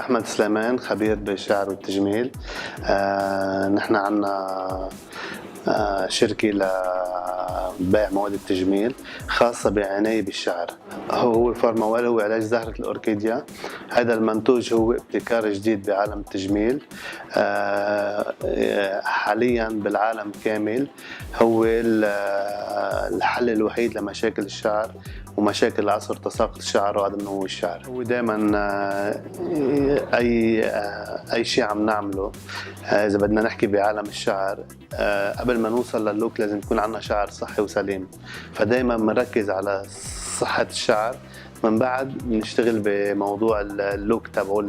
أحمد سليمان، خبير بالشعر والتجميل. نحن عنا شركة لبيع مواد التجميل خاصة بعناية بالشعر. هو الفارموال، هو علاج زهرة الأوركيديا. هذا المنتوج هو ابتكار جديد بعالم التجميل. حاليا بالعالم كامل هو الحل الوحيد لمشاكل الشعر ومشاكل العصر، تساقط الشعر وعدم نمو الشعر. هو دائما اي شيء عم نعمله اذا بدنا نحكي بعالم الشعر، قبل ما نوصل للوك لازم يكون عندنا شعر صحي وسليم. فدائما بنركز على صحة الشعر، من بعد بنشتغل بموضوع اللوك تبعه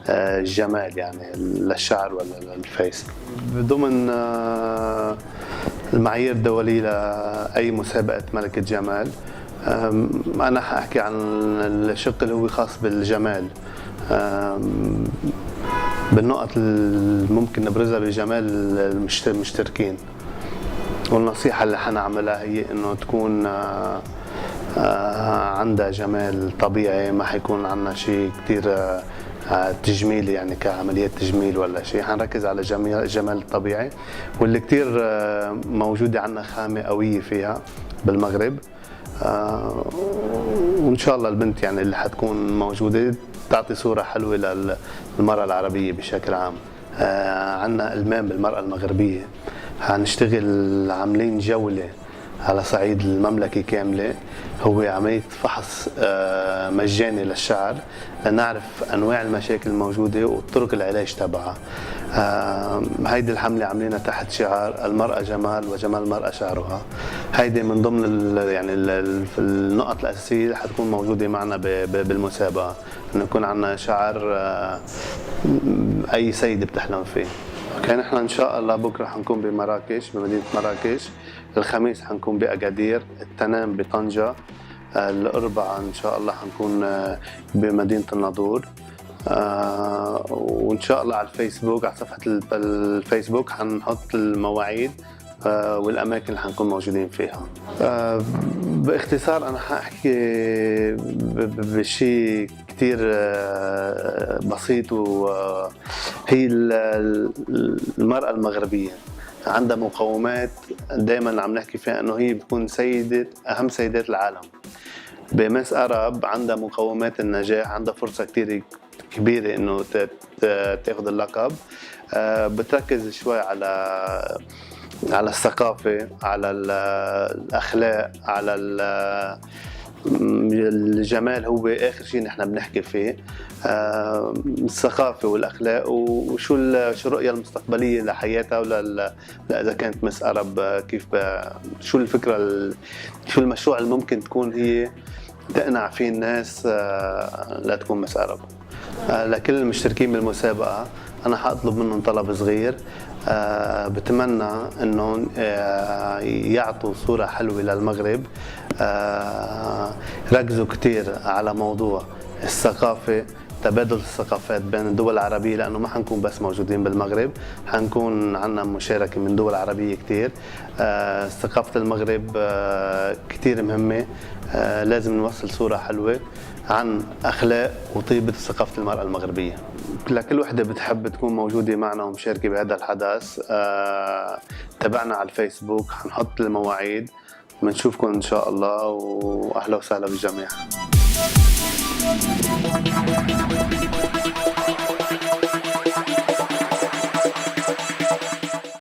الجمال، يعني للشعر ولا للفيس. ضمن المعايير الدولية لأي مسابقة ملكة جمال، أنا حأحكي عن الشق اللي هو خاص بالجمال. بالنقط اللي ممكن نبرزها بجمال المشتركين، والنصيحة اللي حنعملها هي إنه تكون عندها جمال طبيعي، ما حيكون عندنا شيء كتير تجميلي، يعني كعمليات تجميل ولا شيء. حنركز على الجمال الطبيعي، واللي كتير موجودة عندنا خامة قوية فيها بالمغرب. وإن شاء الله البنت يعني اللي حتكون موجودة تعطي صورة حلوة للمرأة العربية بشكل عام. عندنا إلمام بالمرأة المغربية، هنشتغل عاملين جولة على صعيد المملكة كاملة، هو عملية فحص مجاني للشعر لنعرف أنواع المشاكل الموجودة وطرق العلاج تبعها. هيدي الحملة عاملينها تحت شعار المرأة جمال وجمال المرأة شعرها. هيدي من ضمن يعني النقط الأساسية اللي حتكون موجودة معنا بالمسابقة، إنه يكون عندنا شعر أي سيدة بتحلم فيه. كان احنا ان شاء الله بكره حنكون بمراكش، بمدينه مراكش. الخميس حنكون باكادير، التنين بطنجه، الاربعاء ان شاء الله حنكون بمدينه الناظور. وان شاء الله على الفيسبوك، على صفحه الفيسبوك حنحط المواعيد والاماكن اللي حنكون موجودين فيها. باختصار انا حاحكي بشيء كتير بسيط، وهي المرأة المغربية عندها مقومات دائما عم نحكي فيها انه هي بتكون سيدة اهم سيدات العالم. بمس أرب عندها مقومات النجاح، عندها فرصة كتير كبيرة انه تاخذ اللقب. بتركز شوي على الثقافة، على الأخلاق، على الجمال. هو آخر شيء نحن بنحكي فيه، الثقافة والأخلاق، وشو الرؤية المستقبلية لحياتها إذا كانت مس أرب، كيف شو الفكرة، شو المشروع اللي ممكن تكون هي تقنع فيه الناس لا تكون مس أرب. لكل المشتركين بالمسابقة أنا حأطلب منهم طلب صغير، بتمنى انه يعطوا صورة حلوة للمغرب. ركزوا كتير على موضوع الثقافة، تبادل الثقافات بين الدول العربية، لأنه ما حنكون بس موجودين بالمغرب، حنكون عنا مشاركة من دول عربية كتير. ثقافة المغرب كتير مهمة، لازم نوصل صورة حلوة عن أخلاق وطيبة ثقافة المرأة المغربية. لكل وحدة بتحب تكون موجودة معنا ومشاركة بهذا الحدث، تابعنا على الفيسبوك، حنحط المواعيد. بنشوفكم إن شاء الله، وأهلا وسهلا بالجميع.